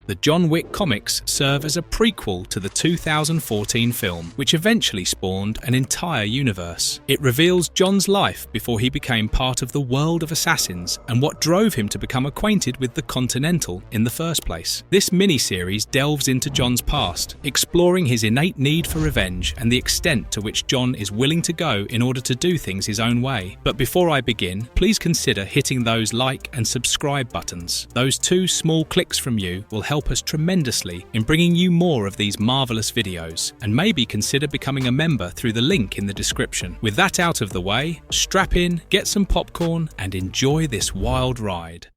The John Wick comics serve as a prequel to the 2014 film, which eventually spawned an entire universe. It reveals John's life before he became part of the world of assassins and what drove him to become acquainted with the Continental in the first place. This miniseries delves into John's past, exploring his innate need for revenge and the extent to which John is willing to go in order to do things his own way. But before I begin, please consider hitting those like and subscribe buttons. Those 2 small clicks from you will help us tremendously in bringing you more of these marvelous videos, and maybe consider becoming a member through the link in the description. With that out of the way, strap in, get some popcorn, and enjoy this wild ride.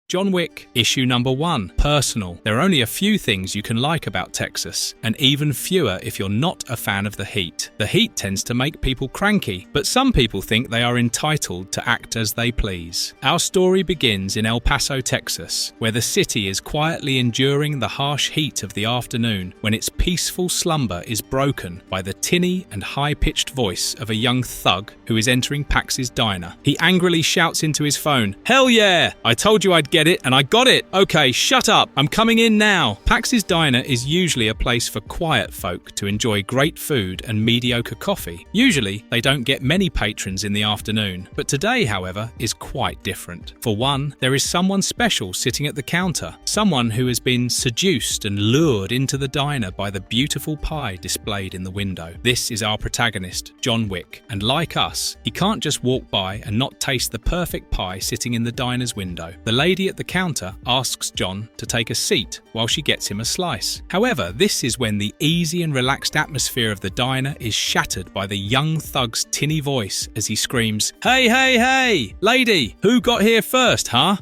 John Wick, issue number 1, personal. There are only a few things you can like about Texas, and even fewer if you're not a fan of the heat. The heat tends to make people cranky, but some people think they are entitled to act as they please. Our story begins in El Paso, Texas, where the city is quietly enduring the harsh heat of the afternoon when its peaceful slumber is broken by the tinny and high-pitched voice of a young thug who is entering Pax's diner. He angrily shouts into his phone, "Hell yeah! I told you I'd get it and I got it! Okay, shut up! I'm coming in now!" Pax's diner is usually a place for quiet folk to enjoy great food and mediocre coffee. Usually, they don't get many patrons in the afternoon, but today, however, is quite different. For one, there is someone special sitting at the counter, someone who has been seduced and lured into the diner by the beautiful pie displayed in the window. This is our protagonist, John Wick, and like us, he can't just walk by and not taste the perfect pie sitting in the diner's window. The lady at the counter asks John to take a seat while she gets him a slice. However, this is when the easy and relaxed atmosphere of the diner is shattered by the young thug's tinny voice as he screams, "Hey, hey, hey! Lady, who got here first, huh?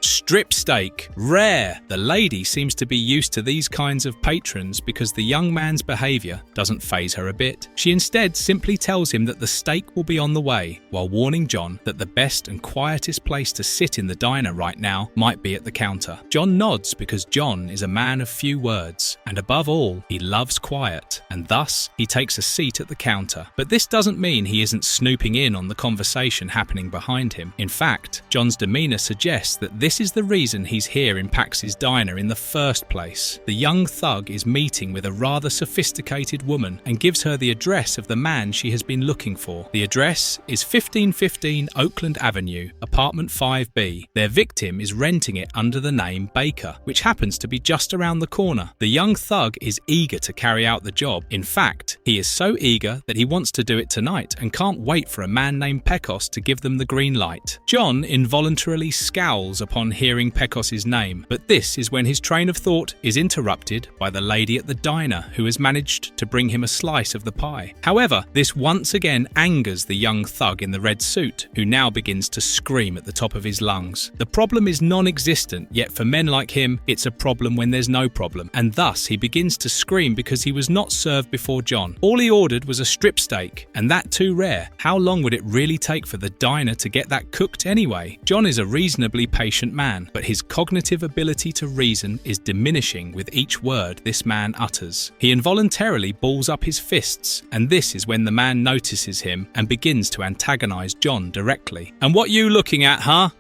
Strip steak. Rare." The lady seems to be used to these kinds of patrons because the young man's behaviour doesn't faze her a bit. She instead simply tells him that the steak will be on the way, while warning John that the best and quietest place to sit in the diner right now might be at the counter. John nods because John is a man of few words, and above all, he loves quiet, and thus he takes a seat at the counter. But this doesn't mean he isn't snooping in on the conversation happening behind him. In fact, John's demeanour suggests that this is the reason he's here in Pax's diner in the first place. The young thug is meeting with a rather sophisticated woman and gives her the address of the man she has been looking for. The address is 1515 Oakland Avenue, apartment 5B. Their victim is renting it under the name Baker, which happens to be just around the corner. The young thug is eager to carry out the job. In fact, he is so eager that he wants to do it tonight and can't wait for a man named Pecos to give them the green light. John involuntarily scowls upon hearing Pecos's name, but this is when his train of thought is interrupted by the lady at the diner who has managed to bring him a slice of the pie. However, this once again angers the young thug in the red suit, who now begins to scream at the top of his lungs. The problem is non-existent, yet for men like him, it's a problem when there's no problem, and thus he begins to scream because he was not served before John. All he ordered was a strip steak, and that too rare. How long would it really take for the diner to get that cooked anyway? John is a reasonably patient man, but his cognitive ability to reason is diminishing with each word this man utters. He involuntarily balls up his fists, and this is when the man notices him and begins to antagonize John directly. "And what you looking at, huh?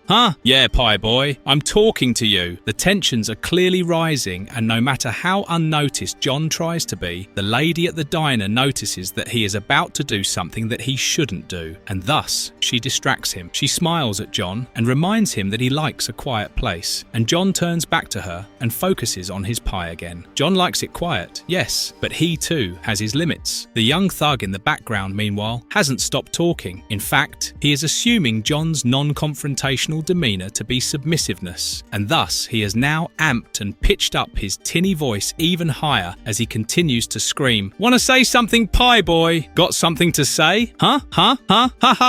Yeah, pie boy, I'm talking to you." The tensions are clearly rising, and no matter how unnoticed John tries to be, the lady at the diner notices that he is about to do something that he shouldn't do, and thus she distracts him. She smiles at John and reminds him that he likes a quiet place, and John turns back to her and focuses on his pie again. John likes it quiet, yes, but he too has his limits. The young thug in the background, meanwhile, hasn't stopped talking. In fact, he is assuming John's non-confrontational demeanour to be submissiveness, and thus he has now amped and pitched up his tinny voice even higher as he continues to scream, "Wanna say something, pie boy? Got something to say? Huh?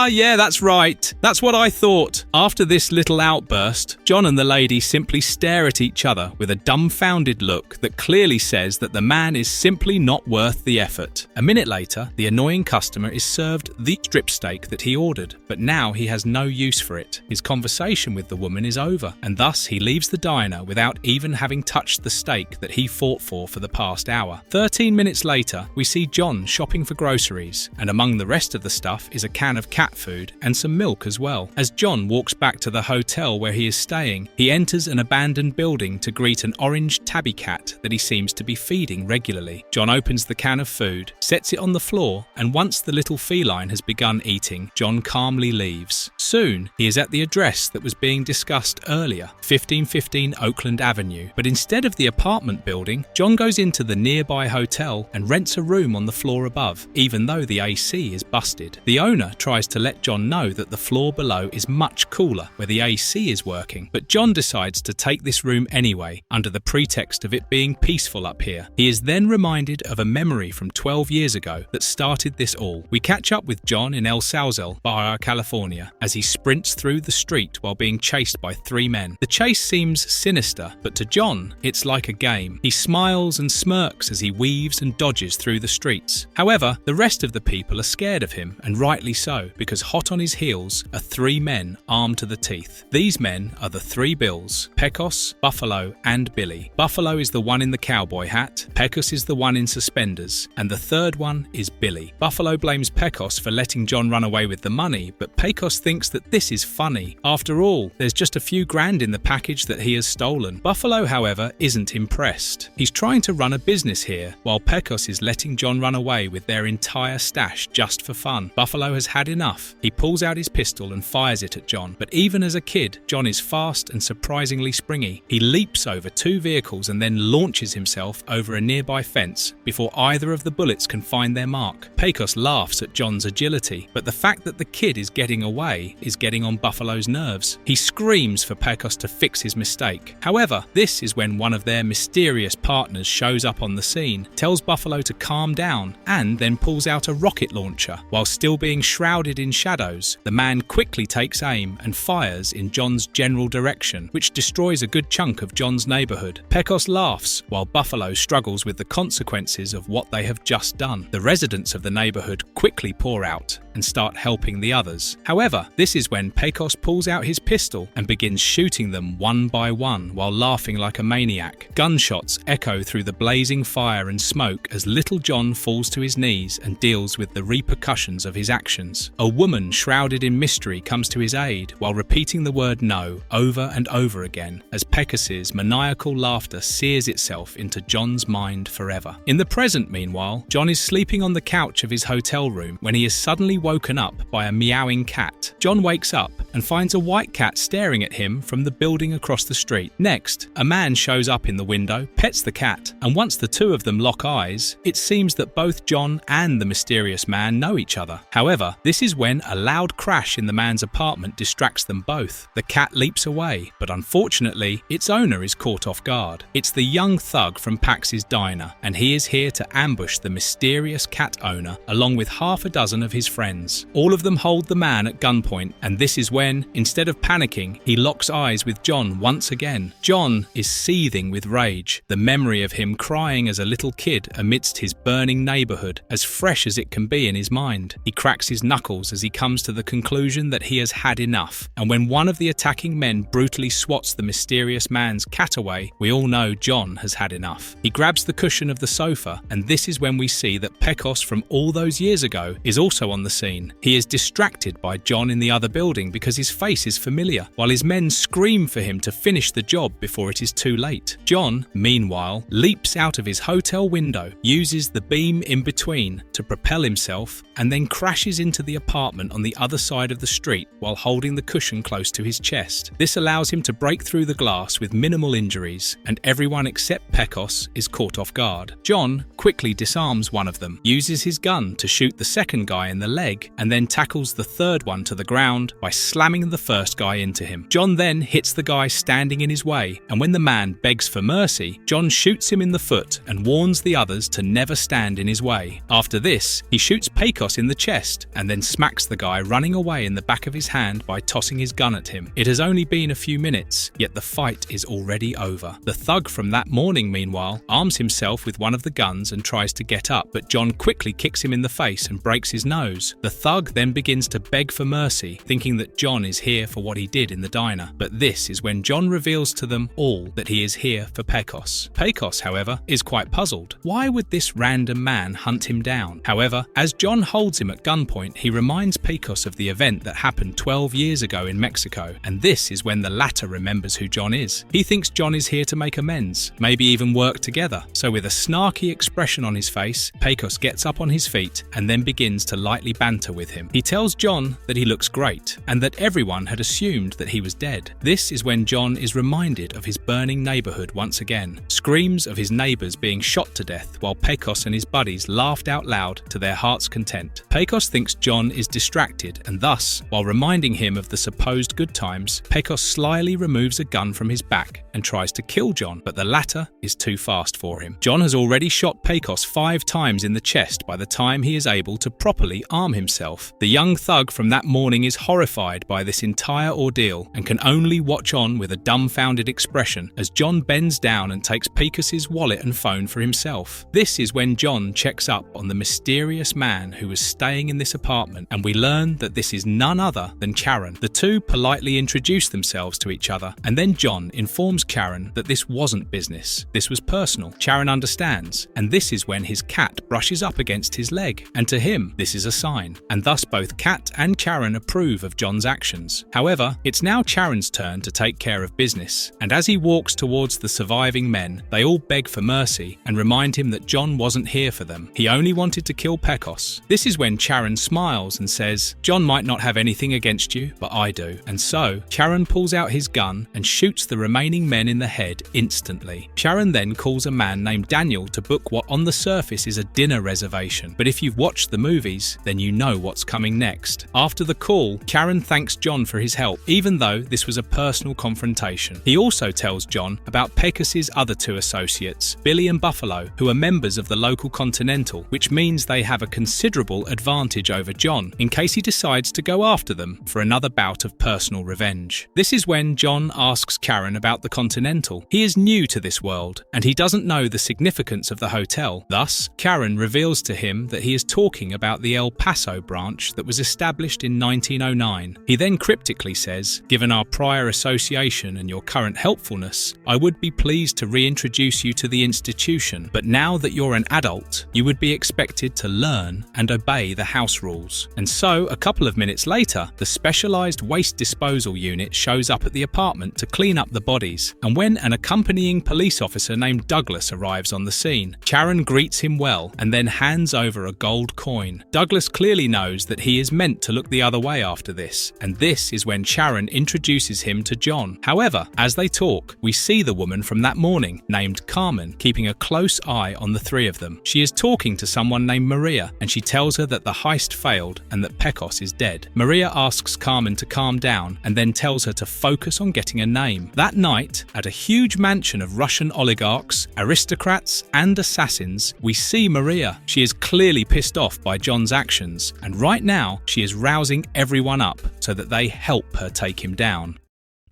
Yeah, that's right. That's what I thought." After this little outburst, John and the lady simply stare at each other with a dumbfounded look that clearly says that the man is simply not worth the effort. A minute later, the annoying customer is served the strip steak that he ordered, but now he has no use for it. His conversation with the woman is over, and thus he leaves the diner without even having touched the steak that he fought for the past hour. 13 minutes later, we see John shopping for groceries, and among the rest of the stuff is a can of cat food and some milk as well. As John walks back to the hotel where he is staying, he enters an abandoned building building to greet an orange tabby cat that he seems to be feeding regularly. John opens the can of food, sets it on the floor, and once the little feline has begun eating, John calmly leaves. Soon, he is at the address that was being discussed earlier, 1515 Oakland Avenue. But instead of the apartment building, John goes into the nearby hotel and rents a room on the floor above, even though the AC is busted. The owner tries to let John know that the floor below is much cooler, where the AC is working, but John decides to take this room anyway, under the pretext of it being peaceful up here. He is then reminded of a memory from 12 years ago that started this all. We catch up with John in El Salzel, Baja California, as he sprints through the street while being chased by 3 men. The chase seems sinister, but to John, it's like a game. He smiles and smirks as he weaves and dodges through the streets. However, the rest of the people are scared of him, and rightly so, because hot on his heels are 3 men armed to the teeth. These men are the 3 Bills: Pecos, Buffalo, and Billy. Buffalo is the one in the cowboy hat, Pecos is the one in suspenders, and the third one is Billy. Buffalo blames Pecos for letting John run away with the money, but Pecos thinks that this is funny. After all, there's just a few grand in the package that he has stolen. Buffalo, however, isn't impressed. He's trying to run a business here, while Pecos is letting John run away with their entire stash just for fun. Buffalo has had enough. He pulls out his pistol and fires it at John, but even as a kid, John is fast and surprisingly springy. He leaps over 2 vehicles and then launches himself over a nearby fence before either of the bullets can find their mark. Pecos laughs at John's agility, but the fact that the kid is getting away is getting on Buffalo's nerves. He screams for Pecos to fix his mistake. However, this is when one of their mysterious partners shows up on the scene, tells Buffalo to calm down, and then pulls out a rocket launcher. While still being shrouded in shadows, the man quickly takes aim and fires in John's general direction, which destroys a good chunk of John's neighborhood. Pecos laughs, while Buffalo struggles with the consequences of what they have just done. The residents of the neighborhood quickly pour out and start helping the others. However, this is when Pecos pulls out his pistol and begins shooting them one by one while laughing like a maniac. Gunshots echo through the blazing fire and smoke as little John falls to his knees and deals with the repercussions of his actions. A woman shrouded in mystery comes to his aid while repeating the word no over and over again as Pecos's maniacal laughter sears itself into John's mind forever. In the present, meanwhile, John is sleeping on the couch of his hotel room when he is suddenly woken up by a meowing cat. John wakes up and finds a white cat staring at him from the building across the street. Next, a man shows up in the window, pets the cat, and once the 2 of them lock eyes, it seems that both John and the mysterious man know each other. However, this is when a loud crash in the man's apartment distracts them both. The cat leaps away, but unfortunately, its owner is caught off guard. It's the young thug from Pax's diner, and he is here to ambush the mysterious cat owner along with half a dozen of his friends. All of them hold the man at gunpoint, and this is when, instead of panicking, he locks eyes with John once again. John is seething with rage, the memory of him crying as a little kid amidst his burning neighborhood, as fresh as it can be in his mind. He cracks his knuckles as he comes to the conclusion that he has had enough, and when one of the attacking men brutally swats the mysterious man's cat away, we all know John has had enough. He grabs the cushion of the sofa, and this is when we see that Pecos from all those years ago is also on the scene. He is distracted by John in the other building because his face is familiar, while his men scream for him to finish the job before it is too late. John, meanwhile, leaps out of his hotel window, uses the beam in between to propel himself, and then crashes into the apartment on the other side of the street while holding the cushion close to his chest. This allows him to break through the glass with minimal injuries, and everyone except Pecos is caught off guard. John quickly disarms one of them, uses his gun to shoot the second guy in the leg, and then tackles the third one to the ground by slamming the first guy into him. John then hits the guy standing in his way, and when the man begs for mercy, John shoots him in the foot and warns the others to never stand in his way. After this, he shoots Pecos in the chest and then smacks the guy running away in the back of his hand by tossing his gun at him. It has only been a few minutes, yet the fight is already over. The thug from that morning, meanwhile, arms himself with one of the guns and tries to get up, but John quickly kicks him in the face and breaks his nose. out. The thug then begins to beg for mercy, thinking that John is here for what he did in the diner. But this is when John reveals to them all that he is here for Pecos. Pecos, however, is quite puzzled. Why would this random man hunt him down? However, as John holds him at gunpoint, he reminds Pecos of the event that happened 12 years ago in Mexico, and this is when the latter remembers who John is. He thinks John is here to make amends, maybe even work together. So with a snarky expression on his face, Pecos gets up on his feet and then begins to lightly banter with him. He tells John that he looks great and that everyone had assumed that he was dead. This is when John is reminded of his burning neighborhood once again. Screams of his neighbors being shot to death while Pecos and his buddies laughed out loud to their heart's content. Pecos thinks John is distracted and thus, while reminding him of the supposed good times, Pecos slyly removes a gun from his back and tries to kill John, but the latter is too fast for him. John has already shot Pecos 5 times in the chest by the time he is able to properly arm himself. The young thug from that morning is horrified by this entire ordeal and can only watch on with a dumbfounded expression as John bends down and takes Pecos's wallet and phone for himself. This is when John checks up on the mysterious man who was staying in this apartment, and we learn that this is none other than Charon. The two politely introduce themselves to each other, and then John informs Charon that this wasn't business, this was personal. Charon understands, and this is when his cat brushes up against his leg, and to him this is a sign, and thus both Cat and Charon approve of John's actions. However, it's now Charon's turn to take care of business, and as he walks towards the surviving men, they all beg for mercy and remind him that John wasn't here for them. He only wanted to kill Pecos. This is when Charon smiles and says, "John might not have anything against you, but I do." And so, Charon pulls out his gun and shoots the remaining men in the head instantly. Charon then calls a man named Daniel to book what on the surface is a dinner reservation, but if you've watched the movies, then you know what's coming next. After the call, Charon thanks John for his help, even though this was a personal confrontation. He also tells John about Pecos's other 2 associates, Billy and Buffalo, who are members of the local Continental, which means they have a considerable advantage over John in case he decides to go after them for another bout of personal revenge. This is when John asks Charon about the Continental. He is new to this world, and he doesn't know the significance of the hotel. Thus, Charon reveals to him that he is talking about the El Paso branch that was established in 1909. He then cryptically says, "Given our prior association and your current helpfulness, I would be pleased to reintroduce you to the institution, but now that you're an adult, you would be expected to learn and obey the house rules." And so, a couple of minutes later, the specialized waste disposal unit shows up at the apartment to clean up the bodies, and when an accompanying police officer named Douglas arrives on the scene, Charon greets him well and then hands over a gold coin. Douglas clearly knows that he is meant to look the other way after this, and this is when Charon introduces him to John. However, as they talk, we see the woman from that morning, named Carmen, keeping a close eye on the 3 of them. She is talking to someone named Maria, and she tells her that the heist failed and that Pecos is dead. Maria asks Carmen to calm down and then tells her to focus on getting a name. That night, at a huge mansion of Russian oligarchs, aristocrats, and assassins, we see Maria. She is clearly pissed off by John's actions, and right now she is rousing everyone up so that they help her take him down.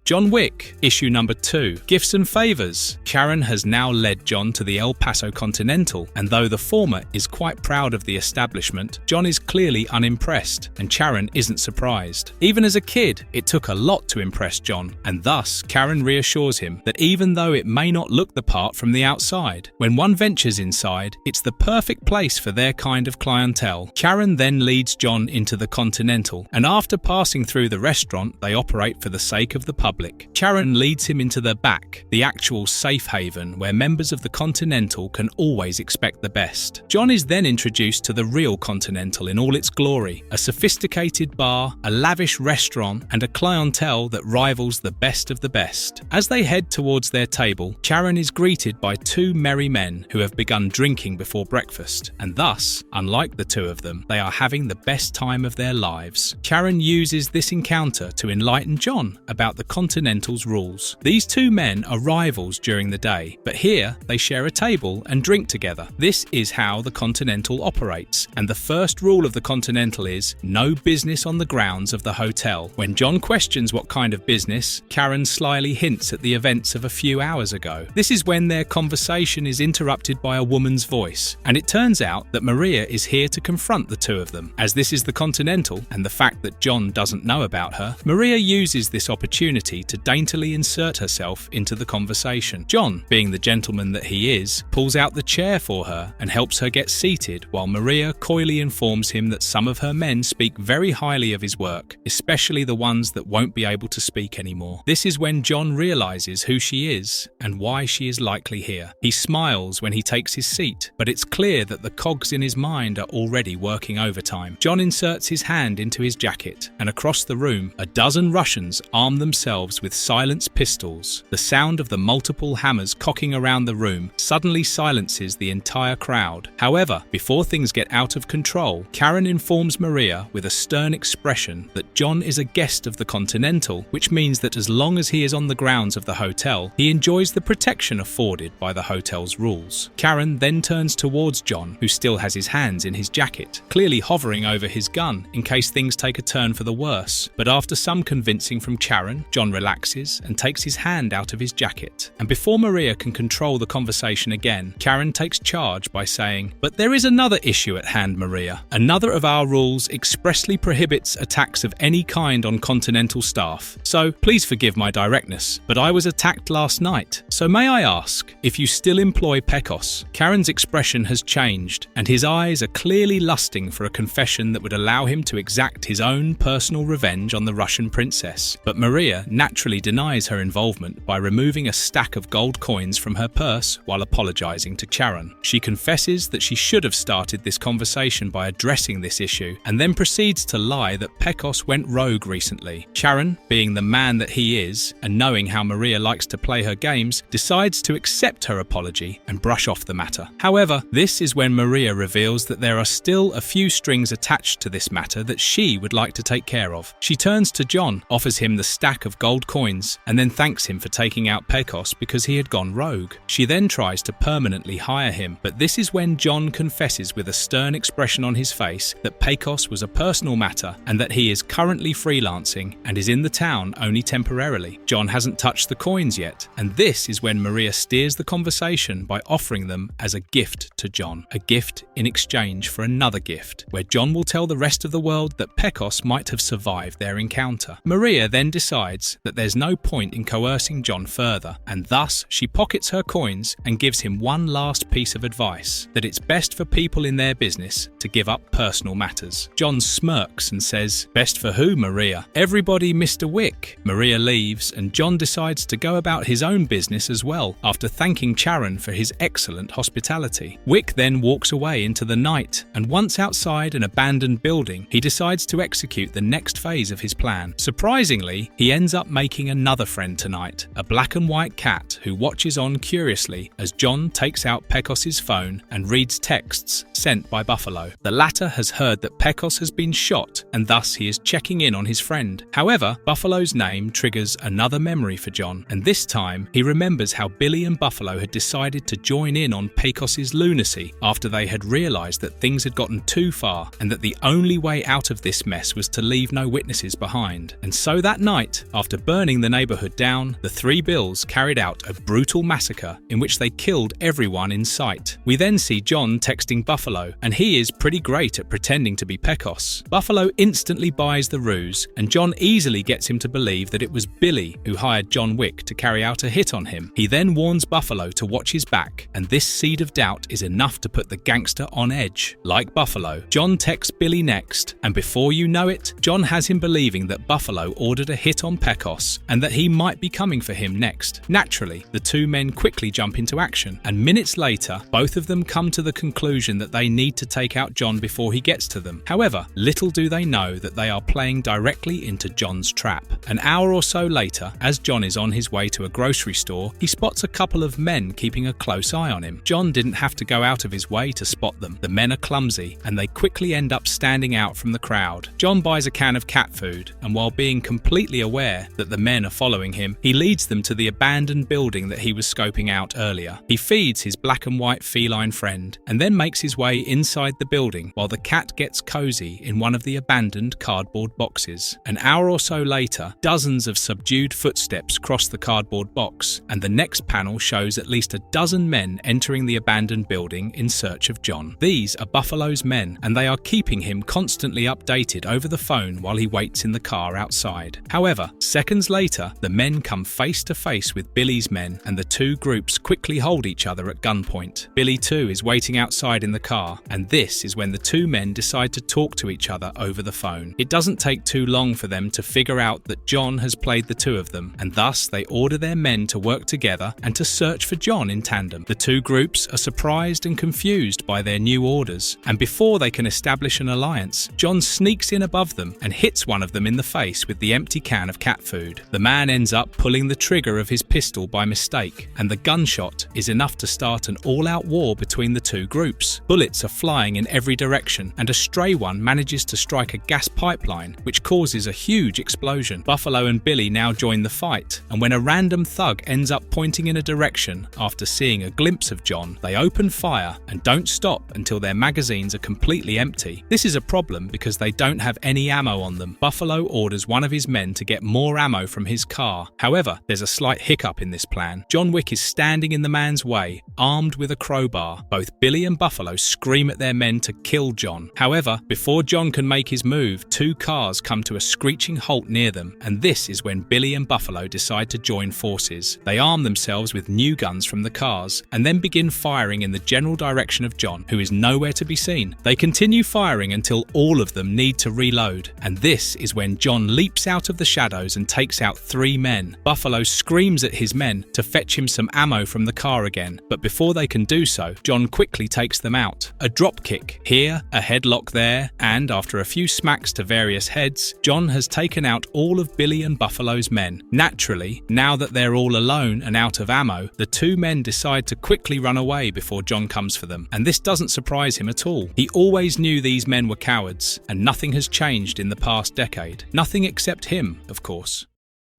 John Wick, issue number 2, Gifts and Favours. Charon has now led John to the El Paso Continental, and though the former is quite proud of the establishment, John is clearly unimpressed, and Charon isn't surprised. Even as a kid, it took a lot to impress John, and thus Charon reassures him that even though it may not look the part from the outside, when one ventures inside, it's the perfect place for their kind of clientele. Charon then leads John into the Continental, and after passing through the restaurant they operate for the sake of the public, Charon leads him into the back, the actual safe haven where members of the Continental can always expect the best. John is then introduced to the real Continental in all its glory, a sophisticated bar, a lavish restaurant, and a clientele that rivals the best of the best. As they head towards their table, Charon is greeted by 2 merry men who have begun drinking before breakfast, and thus, unlike the 2 of them, they are having the best time of their lives. Charon uses this encounter to enlighten John about the Continental's rules. These two men are rivals during the day, but here they share a table and drink together. This is how the Continental operates, and the first rule of the Continental is no business on the grounds of the hotel. When John questions what kind of business, Karen slyly hints at the events of a few hours ago. This is when their conversation is interrupted by a woman's voice, and it turns out that Maria is here to confront the two of them. As this is the Continental, and the fact that John doesn't know about her, Maria uses this opportunity to daintily insert herself into the conversation. John, being the gentleman that he is, pulls out the chair for her and helps her get seated, while Maria coyly informs him that some of her men speak very highly of his work, especially the ones that won't be able to speak anymore. This is when John realizes who she is and why she is likely here. He smiles when he takes his seat, but it's clear that the cogs in his mind are already working overtime. John inserts his hand into his jacket, and across the room, a dozen Russians arm themselves with silenced pistols. The sound of the multiple hammers cocking around the room suddenly silences the entire crowd. However, before things get out of control, Karen informs Maria with a stern expression that John is a guest of the Continental, which means that as long as he is on the grounds of the hotel, he enjoys the protection afforded by the hotel's rules. Karen then turns towards John, who still has his hands in his jacket, clearly hovering over his gun in case things take a turn for the worse. But after some convincing from Karen, John relaxes and takes his hand out of his jacket. And before Maria can control the conversation again, Karen takes charge by saying, "But there is another issue at hand, Maria. Another of our rules expressly prohibits attacks of any kind on Continental staff. So please forgive my directness, but I was attacked last night. So may I ask if you still employ Pecos?" Karen's expression has changed, and his eyes are clearly lusting for a confession that would allow him to exact his own personal revenge on the Russian princess. But Maria naturally denies her involvement by removing a stack of gold coins from her purse while apologizing to Karen. She confesses that she should have started this conversation by addressing this issue, and then proceeds to lie that Pecos went rogue recently. Karen, being the man that he is, and knowing how Maria likes to play her games, decides to accept her apology and brush off the matter. However, this is when Maria reveals that there are still a few strings attached to this matter that she would like to take care of. She turns to John, offers him the stack of gold coins, and then thanks him for taking out Pecos because he had gone rogue. She then tries to permanently hire him, but this is when John confesses with a stern expression on his face that Pecos was a personal matter and that he is currently freelancing and is in the town only temporarily. John hasn't touched the coins yet, and this is when Maria steers the conversation by offering them as a gift to John, a gift in exchange for another gift, where John will tell the rest of the world that Pecos might have survived their encounter. Maria then decides that there's no point in coercing John further, and thus she pockets her coins and gives him one last piece of advice, that it's best for people in their business to give up personal matters. John smirks and says, "Best for who, Maria?" "Everybody, Mr. Wick." Maria leaves, and John decides to go about his own business as well, after thanking Karen for his excellent hospitality. Wick then walks away into the night, and once outside an abandoned building, he decides to execute the next phase of his plan. Surprisingly, he ends up making another friend tonight, a black and white cat who watches on curiously as John takes out Pecos's phone and reads texts sent by Buffalo. The latter has heard that Pecos has been shot, and thus he is checking in on his friend. However, Buffalo's name triggers another memory for John, and this time he remembers how Billy and Buffalo had decided to join in on Pecos's lunacy after they had realized that things had gotten too far and that the only way out of this mess was to leave no witnesses behind. And so that night, after burning the neighborhood down, the three Bills carried out a brutal massacre in which they killed everyone in sight. We then see John texting Buffalo, and he is pretty great at pretending to be Pecos. Buffalo instantly buys the ruse, and John easily gets him to believe that it was Billy who hired John Wick to carry out a hit on him. He then warns Buffalo to watch his back, and this seed of doubt is enough to put the gangster on edge. Like Buffalo, John texts Billy next, and before you know it, John has him believing that Buffalo ordered a hit on Pecos and that he might be coming for him next. Naturally, the two men quickly jump into action, and minutes later, both of them come to the conclusion that they need to take out John before he gets to them. However, little do they know that they are playing directly into John's trap. An hour or so later, as John is on his way to a grocery store, he spots a couple of men keeping a close eye on him. John didn't have to go out of his way to spot them. The men are clumsy, and they quickly end up standing out from the crowd. John buys a can of cat food, and while being completely aware that the men are following him, he leads them to the abandoned building that he was scoping out earlier. He feeds his black and white feline friend and then makes his way inside the building while the cat gets cozy in one of the abandoned cardboard boxes. An hour or so later, dozens of subdued footsteps cross the cardboard box, and the next panel shows at least a dozen men entering the abandoned building in search of John. These are Buffalo's men, and they are keeping him constantly updated over the phone while he waits in the car outside. However, seconds later, the men come face to face with Billy's men, and the two groups quickly hold each other at gunpoint. Billy too is waiting outside in the car, and this is when the two men decide to talk to each other over the phone. It doesn't take too long for them to figure out that John has played the two of them, and thus they order their men to work together and to search for John in tandem. The two groups are surprised and confused by their new orders, and before they can establish an alliance, John sneaks in above them and hits one of them in the face with the empty can of cat food. The man ends up pulling the trigger of his pistol by mistake, and the gunshot is enough to start an all-out war between the two groups. Bullets are flying in every direction, and a stray one manages to strike a gas pipeline, which causes a huge explosion. Buffalo and Billy now join the fight, and when a random thug ends up pointing in a direction after seeing a glimpse of John, they open fire and don't stop until their magazines are completely empty. This is a problem because they don't have any ammo on them. Buffalo orders one of his men to get more ammo from his car. However, there's a slight hiccup in this plan. John Wick is standing in the man's way, armed with a crowbar. Both Billy and Buffalo scream at their men to kill John. However, before John can make his move, two cars come to a screeching halt near them, and this is when Billy and Buffalo decide to join forces. They arm themselves with new guns from the cars and then begin firing in the general direction of John, who is nowhere to be seen. They continue firing until all of them need to reload, and this is when John leaps out of the shadows and takes out three men. Buffalo screams at his men to fetch him some ammo from the car again, but before they can do so, John quickly takes them out. A drop kick here, a headlock there, and after a few smacks to various heads, John has taken out all of Billy and Buffalo's men. Naturally, now that they're all alone and out of ammo, the two men decide to quickly run away before John comes for them, and this doesn't surprise him at all. He always knew these men were cowards, and nothing has changed in the past decade. Nothing except him, of course.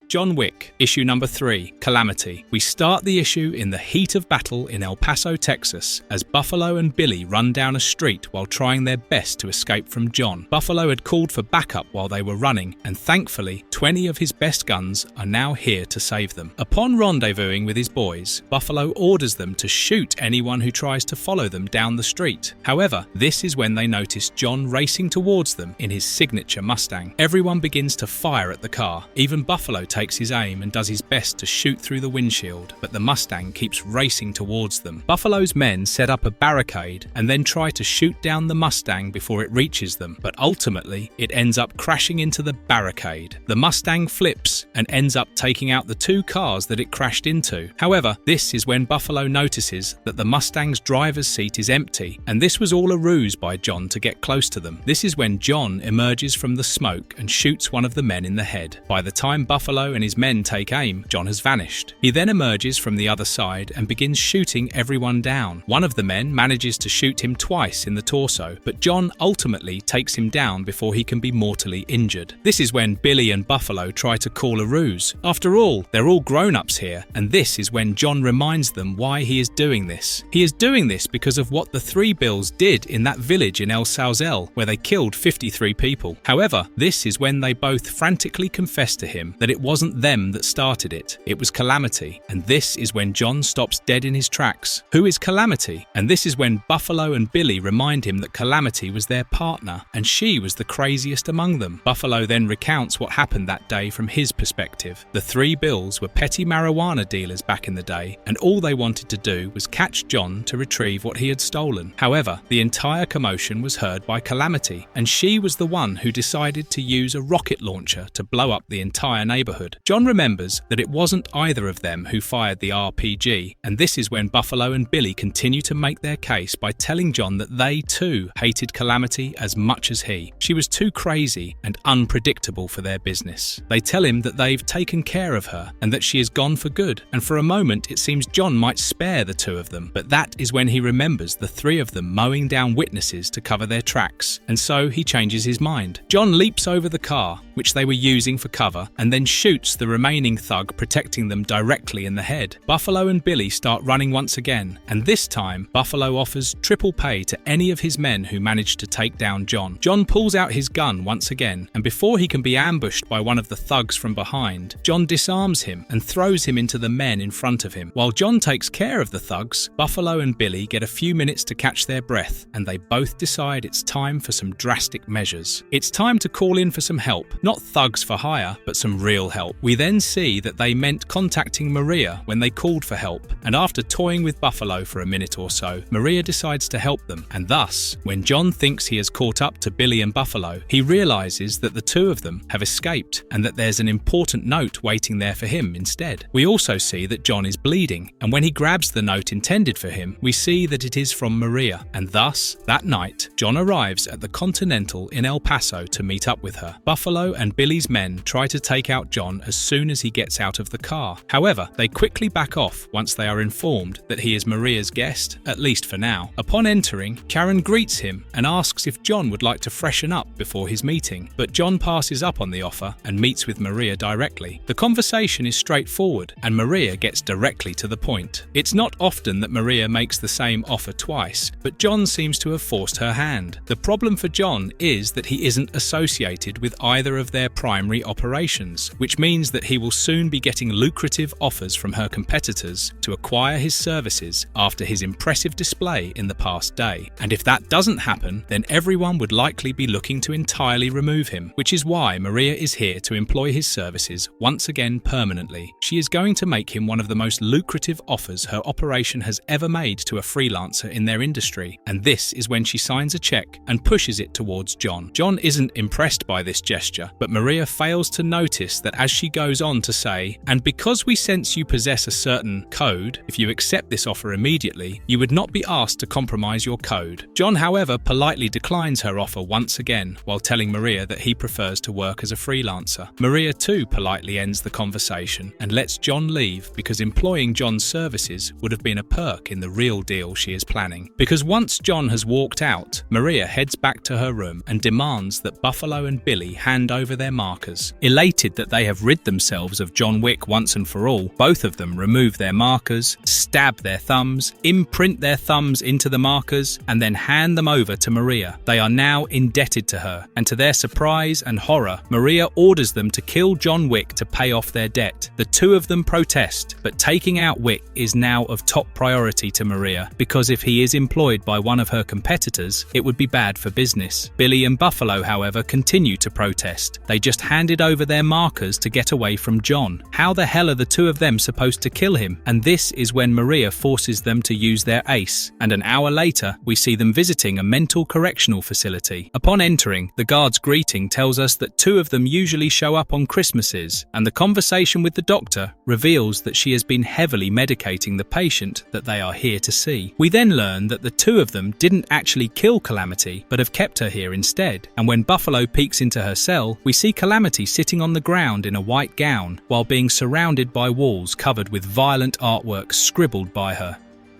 John Wick, issue number 3, Calamity. We start the issue in the heat of battle in El Paso, Texas, as Buffalo and Billy run down a street while trying their best to escape from John. Buffalo had called for backup while they were running, and thankfully, 20 of his best guns are now here to save them. Upon rendezvousing with his boys, Buffalo orders them to shoot anyone who tries to follow them down the street. However, this is when they notice John racing towards them in his signature Mustang. Everyone begins to fire at the car. Even Buffalo takes his aim and does his best to shoot through the windshield, but the Mustang keeps racing towards them. Buffalo's men set up a barricade and then try to shoot down the Mustang before it reaches them, but ultimately it ends up crashing into the barricade. The Mustang flips and ends up taking out the two cars that it crashed into. However, this is when Buffalo notices that the Mustang's driver's seat is empty, and this was all a ruse by John to get close to them. This is when John emerges from the smoke and shoots one of the men in the head. By the time Buffalo and his men take aim, John has vanished. He then emerges from the other side and begins shooting everyone down. One of the men manages to shoot him twice in the torso, but John ultimately takes him down before he can be mortally injured. This is when Billy and Buffalo try to call a ruse. After all, they're all grown-ups here, and this is when John reminds them why he is doing this. He is doing this because of what the Three Bills did in that village in El Sauzel, where they killed 53 people. However, this is when they both frantically confess to him that it wasn't them that started it. It was Calamity, and this is when John stops dead in his tracks. Who is Calamity? And this is when Buffalo and Billy remind him that Calamity was their partner, and she was the craziest among them. Buffalo then recounts what happened that day from his perspective. The Three Bills were petty marijuana dealers back in the day, and all they wanted to do was catch John to retrieve what he had stolen. However, the entire commotion was heard by Calamity, and she was the one who decided to use a rocket launcher to blow up the entire neighborhood. John remembers that it wasn't either of them who fired the RPG, and this is when Buffalo and Billy continue to make their case by telling John that they too hated Calamity as much as he. She was too crazy and unpredictable for their business. They tell him that they've taken care of her and that she is gone for good, and for a moment it seems John might spare the two of them, but that is when he remembers the three of them mowing down witnesses to cover their tracks, and so he changes his mind. John leaps over the car, which they were using for cover, and then shoots shoots the remaining thug protecting them directly in the head. Buffalo and Billy start running once again, and this time Buffalo offers triple pay to any of his men who manage to take down John. John pulls out his gun once again, and before he can be ambushed by one of the thugs from behind, John disarms him and throws him into the men in front of him. While John takes care of the thugs, Buffalo and Billy get a few minutes to catch their breath, and they both decide it's time for some drastic measures. It's time to call in for some help, not thugs for hire, but some real help. We then see that they meant contacting Maria when they called for help, and after toying with Buffalo for a minute or so, Maria decides to help them, and thus, when John thinks he has caught up to Billy and Buffalo, he realizes that the two of them have escaped, and that there's an important note waiting there for him instead. We also see that John is bleeding, and when he grabs the note intended for him, we see that it is from Maria, and thus, that night, John arrives at the Continental in El Paso to meet up with her. Buffalo and Billy's men try to take out John as soon as he gets out of the car. However, they quickly back off once they are informed that he is Maria's guest, at least for now. Upon entering, Karen greets him and asks if John would like to freshen up before his meeting, but John passes up on the offer and meets with Maria directly. The conversation is straightforward, and Maria gets directly to the point. It's not often that Maria makes the same offer twice, but John seems to have forced her hand. The problem for John is that he isn't associated with either of their primary operations, which means that he will soon be getting lucrative offers from her competitors to acquire his services after his impressive display in the past day. And if that doesn't happen, then everyone would likely be looking to entirely remove him, which is why Maria is here to employ his services once again permanently. She is going to make him one of the most lucrative offers her operation has ever made to a freelancer in their industry, and this is when she signs a check and pushes it towards John. John isn't impressed by this gesture, but Maria fails to notice that as she goes on to say, "And because we sense you possess a certain code, if you accept this offer immediately, you would not be asked to compromise your code." John, however, politely declines her offer once again, while telling Maria that he prefers to work as a freelancer. Maria too politely ends the conversation and lets John leave because employing John's services would have been a perk in the real deal she is planning. Because once John has walked out, Maria heads back to her room and demands that Buffalo and Billy hand over their markers. Elated that they have rid themselves of John Wick once and for all, both of them remove their markers, stab their thumbs, imprint their thumbs into the markers, and then hand them over to Maria. They are now indebted to her, and to their surprise and horror, Maria orders them to kill John Wick to pay off their debt. The two of them protest, but taking out Wick is now of top priority to Maria, because if he is employed by one of her competitors, it would be bad for business. Billy and Buffalo, however, continue to protest. They just handed over their markers to get away from John. How the hell are the two of them supposed to kill him? And this is when Maria forces them to use their ace, and an hour later, we see them visiting a mental correctional facility. Upon entering, the guard's greeting tells us that two of them usually show up on Christmases, and the conversation with the doctor reveals that she has been heavily medicating the patient that they are here to see. We then learn that the two of them didn't actually kill Calamity, but have kept her here instead. And when Buffalo peeks into her cell, we see Calamity sitting on the ground in a white gown, while being surrounded by walls covered with violent artwork scribbled by her.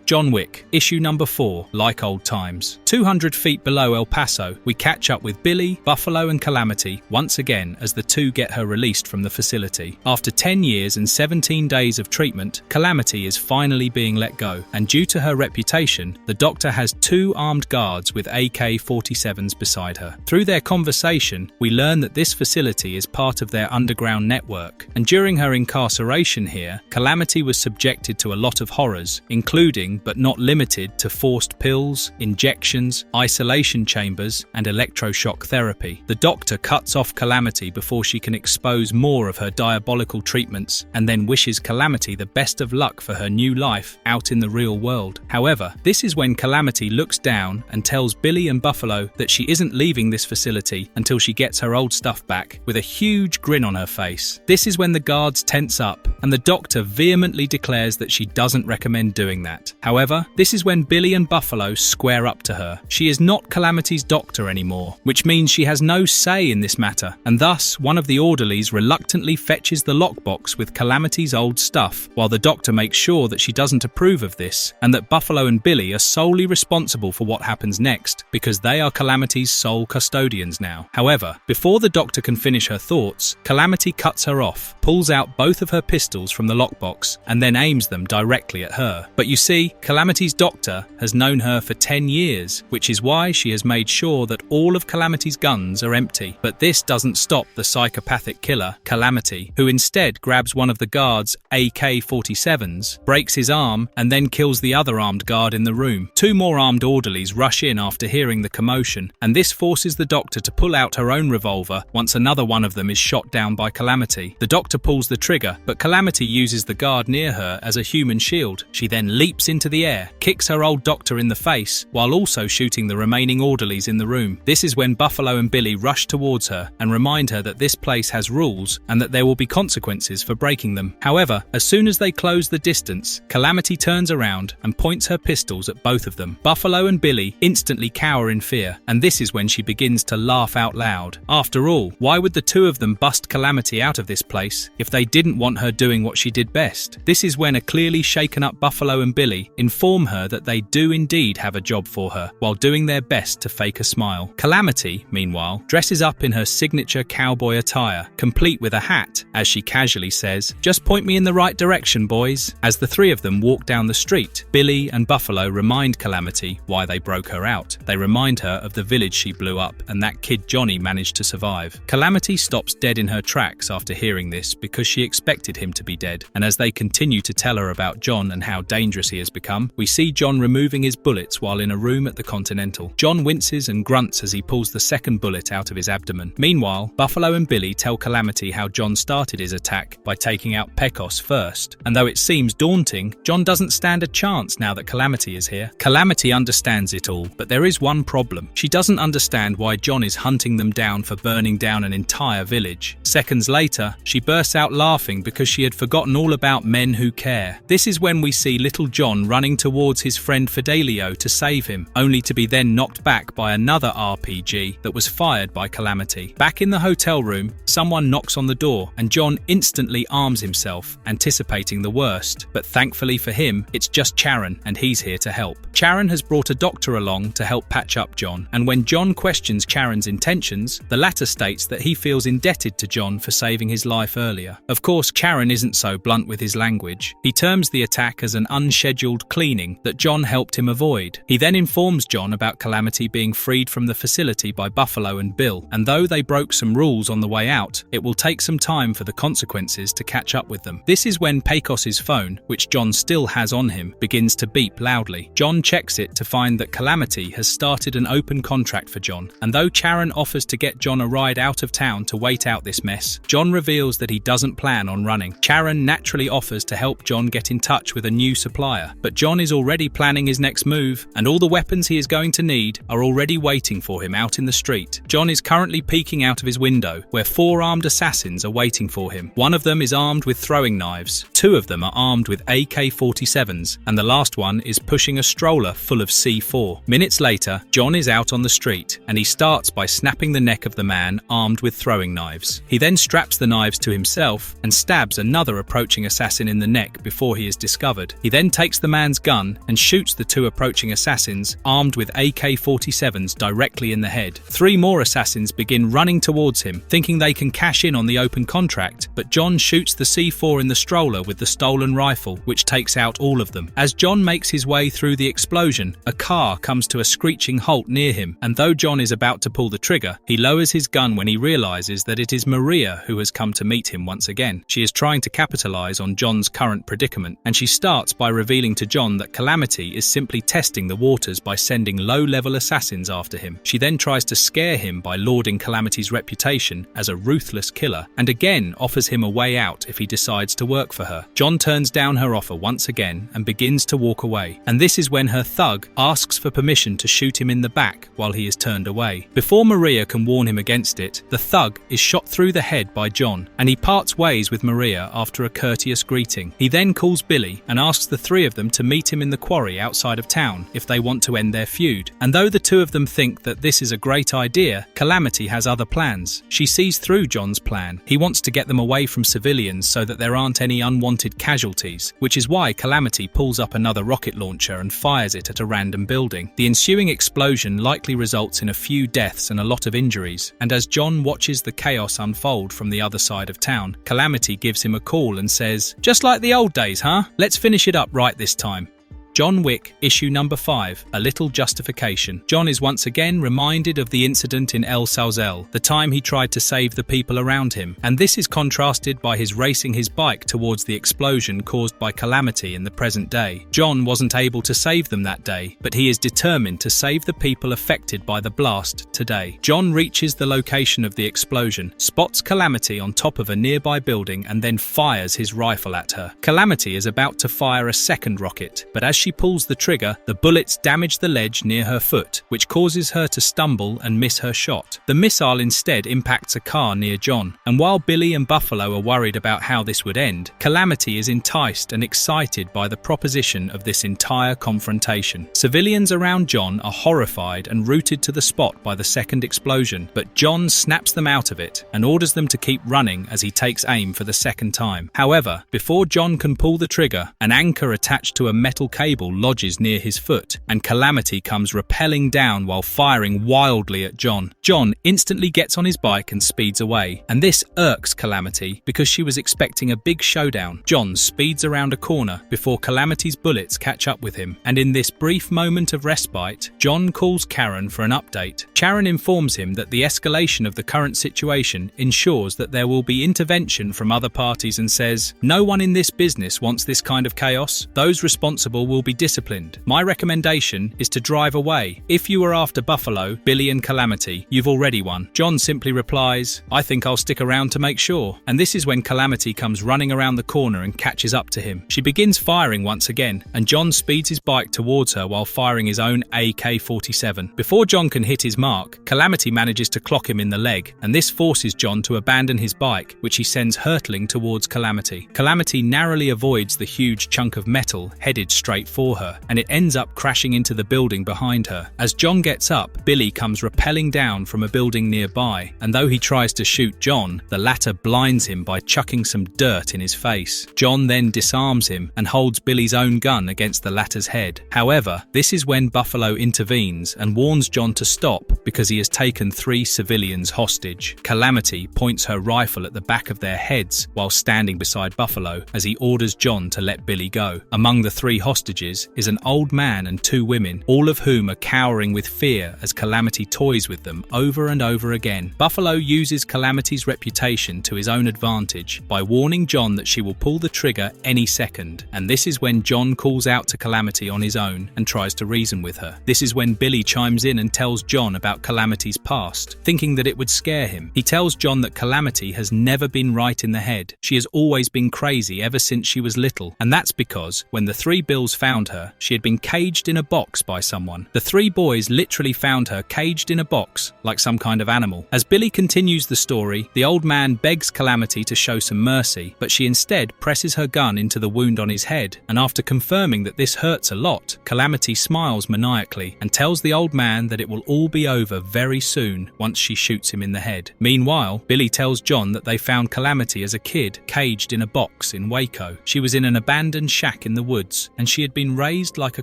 John Wick, issue number 4, Like Old Times. 200 feet below El Paso, we catch up with Billy, Buffalo and Calamity once again as the two get her released from the facility. After 10 years and 17 days of treatment, Calamity is finally being let go, and due to her reputation, the doctor has 2 armed guards with AK-47s beside her. Through their conversation, we learn that this facility is part of their underground network, and during her incarceration here, Calamity was subjected to a lot of horrors, including but not limited to forced pills, injections, isolation chambers, and electroshock therapy. The doctor cuts off Calamity before she can expose more of her diabolical treatments, and then wishes Calamity the best of luck for her new life out in the real world. However, this is when Calamity looks down and tells Billy and Buffalo that she isn't leaving this facility until she gets her old stuff back, with a huge grin on her face. This is when the guards tense up, and the doctor vehemently declares that she doesn't recommend doing that. However, this is when Billy and Buffalo square up to her. She is not Calamity's doctor anymore, which means she has no say in this matter, and thus one of the orderlies reluctantly fetches the lockbox with Calamity's old stuff, while the doctor makes sure that she doesn't approve of this, and that Buffalo and Billy are solely responsible for what happens next, because they are Calamity's sole custodians now. However, before the doctor can finish her thoughts, Calamity cuts her off, pulls out both of her pistols from the lockbox, and then aims them directly at her. But you see, Calamity's doctor has known her for 10 years, which is why she has made sure that all of Calamity's guns are empty. But this doesn't stop the psychopathic killer, Calamity, who instead grabs one of the guard's AK-47s, breaks his arm, and then kills the other armed guard in the room. 2 more armed orderlies rush in after hearing the commotion, and this forces the doctor to pull out her own revolver once another one of them is shot down by Calamity. The doctor pulls the trigger, but Calamity uses the guard near her as a human shield. She then leaps into the air, kicks her old doctor in the face, while also shooting the remaining orderlies in the room. This is when Buffalo and Billy rush towards her and remind her that this place has rules and that there will be consequences for breaking them. However, as soon as they close the distance, Calamity turns around and points her pistols at both of them. Buffalo and Billy instantly cower in fear, and this is when she begins to laugh out loud. After all, why would the two of them bust Calamity out of this place if they didn't want her doing what she did best? This is when a clearly shaken up Buffalo and Billy inform her that they do indeed have a job for her, while doing their best to fake a smile. Calamity, meanwhile, dresses up in her signature cowboy attire, complete with a hat, as she casually says, "Just point me in the right direction, boys." As the 3 of them walk down the street, Billy and Buffalo remind Calamity why they broke her out. They remind her of the village she blew up and that kid Johnny managed to survive. Calamity stops dead in her tracks after hearing this because she expected him to be dead, and as they continue to tell her about John and how dangerous he has become, we see John removing his bullets while in a room at the Continental. John winces and grunts as he pulls the second bullet out of his abdomen. Meanwhile, Buffalo and Billy tell Calamity how John started his attack by taking out Pecos first, and though it seems daunting, John doesn't stand a chance now that Calamity is here. Calamity understands it all, but there is one problem. She doesn't understand why John is hunting them down for burning down an entire village. Seconds later, she bursts out laughing because she had forgotten all about men who care. This is when we see little John running towards his friend Fidelio to save him, only to be then knocked back by another RPG that was fired by Calamity. Back in the hotel room, someone knocks on the door and John instantly arms himself, anticipating the worst. But thankfully for him, it's just Charon, and he's here to help. Charon has brought a doctor along to help patch up John, and when John questions Charon's intentions, the latter states that he feels indebted to John for saving his life earlier. Of course, Charon isn't so blunt with his language. He terms the attack as an unscheduled cleaning that John helped him avoid. He then informs John about Calamity being freed from the facility by Buffalo and Bill, and though they broke some rules on the way out, it will take some time for the consequences to catch up with them. This is when Pecos's phone, which John still has on him, begins to beep loudly. John checks it to find that Calamity has started an open contract for John, and though Charon offers to get John a ride out of town to wait out this mess, John reveals that he doesn't plan on running. Charon naturally offers to help John get in touch with a new supplier, but John is already planning his next move, and all the weapons he is going to need are already waiting for him out in the street. John is currently peeking out of his window, where 4 armed assassins are waiting for him. One of them is armed with throwing knives, 2 of them are armed with AK-47s, and the last one is pushing a stroller full of C4. Minutes later, John is out on the street, and he starts by snapping the neck of the man armed with throwing knives. He then straps the knives to himself and stabs another approaching assassin in the neck before he is discovered. He then takes the man's gun and shoots the 2 approaching assassins armed with AK-47s directly in the head. 3 more assassins begin running towards him, thinking they can cash in on the open contract, but John shoots the C4 in the stroller with the stolen rifle, which takes out all of them. As John makes his way through the explosion, a car comes to a screeching halt near him, and though John is about to pull the trigger, he lowers his gun when he realizes that it is Maria who has come to meet him once again. She is trying to capitalize on John's current predicament, and she starts by revealing to John that Calamity is simply testing the waters by sending low-level assassins after him. She then tries to scare him by lauding Calamity's reputation as a ruthless killer, and again offers him a way out if he decides to work for her. John turns down her offer once again and begins to walk away, and this is when her thug asks for permission to shoot him in the back while he is turned away. Before Maria can warn him against it, the thug is shot through the head by John, and he parts ways with Maria after a courteous greeting. He then calls Billy and asks the 3 of them to meet him in the quarry outside of town if they want to end their feud. And though the two of them think that this is a great idea, Calamity has other plans. She sees through John's plan. He wants to get them away from civilians so that there aren't any unwanted casualties, which is why Calamity pulls up another rocket launcher and fires it at a random building. The ensuing explosion likely results in a few deaths and a lot of injuries, and as John watches the chaos unfold from the other side of town, Calamity gives him a call and says, "Just like the old days, huh? Let's finish it up right this time." John Wick, issue number 5, A Little Justification. John is once again reminded of the incident in El Sauzel, the time he tried to save the people around him, and this is contrasted by his racing his bike towards the explosion caused by Calamity in the present day. John wasn't able to save them that day, but he is determined to save the people affected by the blast today. John reaches the location of the explosion, spots Calamity on top of a nearby building, and then fires his rifle at her. Calamity is about to fire a second rocket, but as she pulls the trigger, the bullets damage the ledge near her foot, which causes her to stumble and miss her shot. The missile instead impacts a car near John, and while Billy and Buffalo are worried about how this would end, Calamity is enticed and excited by the proposition of this entire confrontation. Civilians around John are horrified and rooted to the spot by the second explosion, but John snaps them out of it and orders them to keep running as he takes aim for the second time. However, before John can pull the trigger, an anchor attached to a metal cable lodges near his foot, and Calamity comes rappelling down while firing wildly at John. John instantly gets on his bike and speeds away, and this irks Calamity because she was expecting a big showdown. John speeds around a corner before Calamity's bullets catch up with him, and in this brief moment of respite, John calls Karen for an update. Karen informs him that the escalation of the current situation ensures that there will be intervention from other parties and says, "No one in this business wants this kind of chaos. Those responsible will be disciplined. My recommendation is to drive away. If you were after Buffalo, Billy and Calamity, you've already won." John simply replies, "I think I'll stick around to make sure." And this is when Calamity comes running around the corner and catches up to him. She begins firing once again, and John speeds his bike towards her while firing his own AK-47. Before John can hit his mark, Calamity manages to clock him in the leg, and this forces John to abandon his bike, which he sends hurtling towards Calamity. Calamity narrowly avoids the huge chunk of metal headed straight for her, and it ends up crashing into the building behind her. As John gets up, Billy comes rappelling down from a building nearby, and though he tries to shoot John, the latter blinds him by chucking some dirt in his face. John then disarms him and holds Billy's own gun against the latter's head. However, this is when Buffalo intervenes and warns John to stop because he has taken 3 civilians hostage. Calamity points her rifle at the back of their heads while standing beside Buffalo as he orders John to let Billy go. Among the 3 hostages is an old man and 2 women, all of whom are cowering with fear as Calamity toys with them over and over again. Buffalo uses Calamity's reputation to his own advantage by warning John that she will pull the trigger any second, and this is when John calls out to Calamity on his own and tries to reason with her. This is when Billy chimes in and tells John about Calamity's past, thinking that it would scare him. He tells John that Calamity has never been right in the head. She has always been crazy ever since she was little, and that's because when the 3 Bills found her, she had been caged in a box by someone. The 3 boys literally found her caged in a box, like some kind of animal. As Billy continues the story, the old man begs Calamity to show some mercy, but she instead presses her gun into the wound on his head, and after confirming that this hurts a lot, Calamity smiles maniacally and tells the old man that it will all be over very soon once she shoots him in the head. Meanwhile, Billy tells John that they found Calamity as a kid, caged in a box in Waco. She was in an abandoned shack in the woods, and she had been raised like a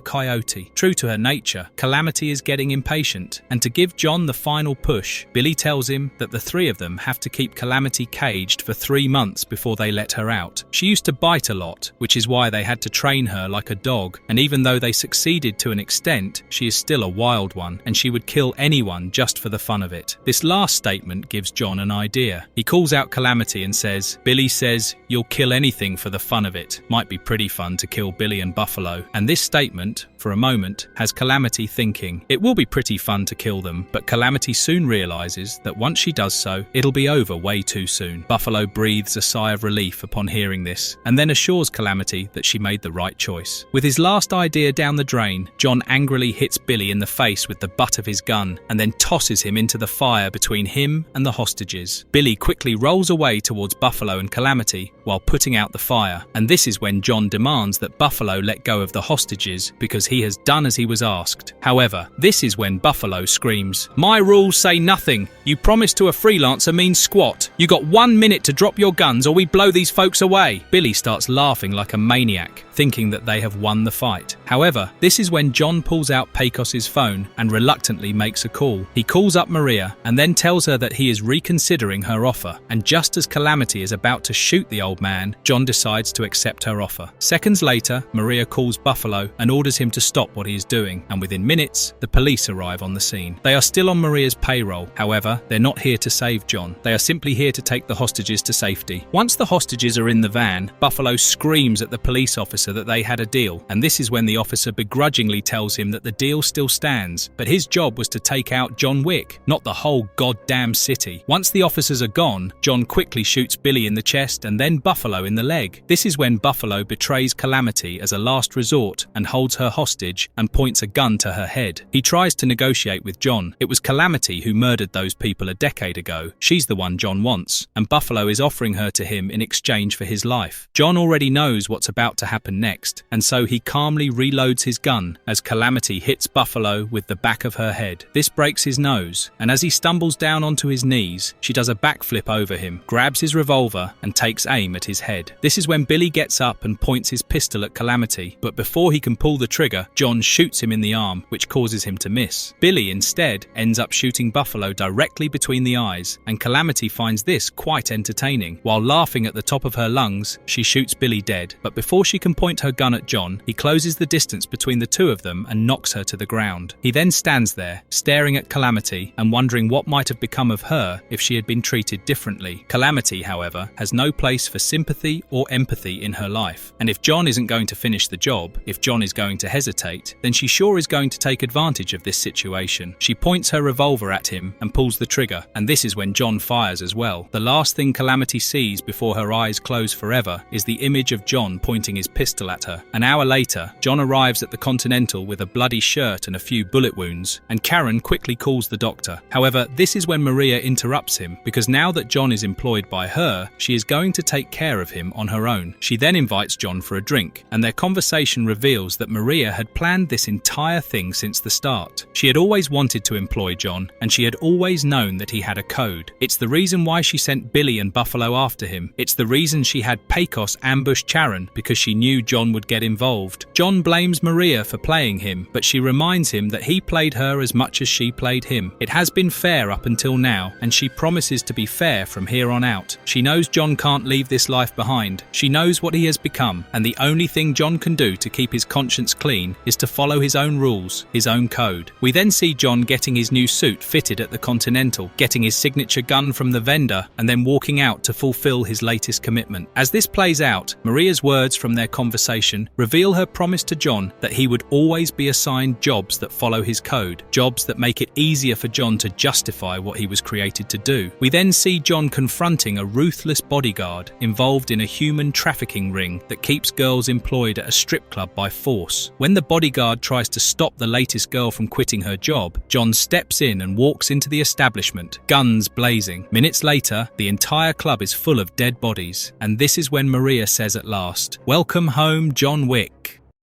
coyote. True to her nature, Calamity is getting impatient, and to give John the final push, Billy tells him that the 3 of them have to keep Calamity caged for 3 months before they let her out. She used to bite a lot, which is why they had to train her like a dog, and even though they succeeded to an extent, she is still a wild one, and she would kill anyone just for the fun of it. This last statement gives John an idea. He calls out Calamity and says, "Billy says, you'll kill anything for the fun of it. Might be pretty fun to kill Billy and Buffalo." And this statement, for a moment, has Calamity thinking, it will be pretty fun to kill them, but Calamity soon realizes that once she does so, it'll be over way too soon. Buffalo breathes a sigh of relief upon hearing this, and then assures Calamity that she made the right choice. With his last idea down the drain, John angrily hits Billy in the face with the butt of his gun, and then tosses him into the fire between him and the hostages. Billy quickly rolls away towards Buffalo and Calamity while putting out the fire, and this is when John demands that Buffalo let go of the hostages because he has done as he was asked. However, this is when Buffalo screams, "My rules say nothing. You promise to a freelancer means squat. You got 1 minute to drop your guns or we blow these folks away." Billy starts laughing like a maniac, thinking that they have won the fight. However, this is when John pulls out Pecos's phone and reluctantly makes a call. He calls up Maria and then tells her that he is reconsidering her offer, and just as Calamity is about to shoot the old man, John decides to accept her offer. Seconds later, Maria calls Buffalo and orders him to stop what he is doing, and within minutes, the police arrive on the scene. They are still on Maria's payroll. However, they're not here to save John. They are simply here to take the hostages to safety. Once the hostages are in the van, Buffalo screams at the police officer that they had a deal, and this is when the officer begrudgingly tells him that the deal still stands, but his job was to take out John Wick, not the whole goddamn city. Once the officers are gone, John quickly shoots Billy in the chest and then Buffalo in the leg. This is when Buffalo betrays Calamity as a last resort and holds her hostage and points a gun to her head. He tries to negotiate with John. It was Calamity who murdered those people a decade ago. She's the one John wants, and Buffalo is offering her to him in exchange for his life. John already knows what's about to happen next, and so he calmly reloads his gun as Calamity hits Buffalo with the back of her head. This breaks his nose, and as he stumbles down onto his knees, she does a backflip over him, grabs his revolver, and takes aim at his head. This is when Billy gets up and points his pistol at Calamity, but before he can pull the trigger, John shoots him in the arm, which causes him to miss. Billy instead ends up shooting Buffalo directly between the eyes, and Calamity finds this quite entertaining. While laughing at the top of her lungs, she shoots Billy dead, but before she can point her gun at John, he closes the distance between the two of them and knocks her to the ground. He then stands there, staring at Calamity and wondering what might have become of her if she had been treated differently. Calamity, however, has no place for sympathy or empathy in her life, and if John isn't going to finish the job, if John is going to hesitate, then she sure is going to take advantage of this situation. She points her revolver at him and pulls the trigger, and this is when John fires as well. The last thing Calamity sees before her eyes close forever is the image of John pointing his pistol at her. An hour later, John arrives at the Continental with a bloody shirt and a few bullet wounds, and Karen quickly calls the doctor. However, this is when Maria interrupts him, because now that John is employed by her, she is going to take care of him on her own. She then invites John for a drink, and their conversation reveals that Maria had planned this entire thing since the start. She had always wanted to employ John, and she had always known that he had a code. It's the reason why she sent Billy and Buffalo after him. It's the reason she had Pecos ambush Charon, because she knew John would get involved. John blames Maria for playing him, but she reminds him that he played her as much as she played him. It has been fair up until now, and she promises to be fair from here on out. She knows John can't leave this life behind. She knows what he has become, and the only thing John can do to keep his conscience clean is to follow his own rules, his own code. We then see John getting his new suit fitted at the Continental, getting his signature gun from the vendor, and then walking out to fulfill his latest commitment. As this plays out, Maria's words from their conversation reveal her promise to John that he would always be assigned jobs that follow his code, jobs that make it easier for John to justify what he was created to do. We then see John confronting a ruthless bodyguard involved in a human trafficking ring that keeps girls employed at a strip club by force. When the bodyguard tries to stop the latest girl from quitting her job, John steps in and walks into the establishment, guns blazing. Minutes later, the entire club is full of dead bodies, and this is when Maria says at last, "Welcome home, John Wick."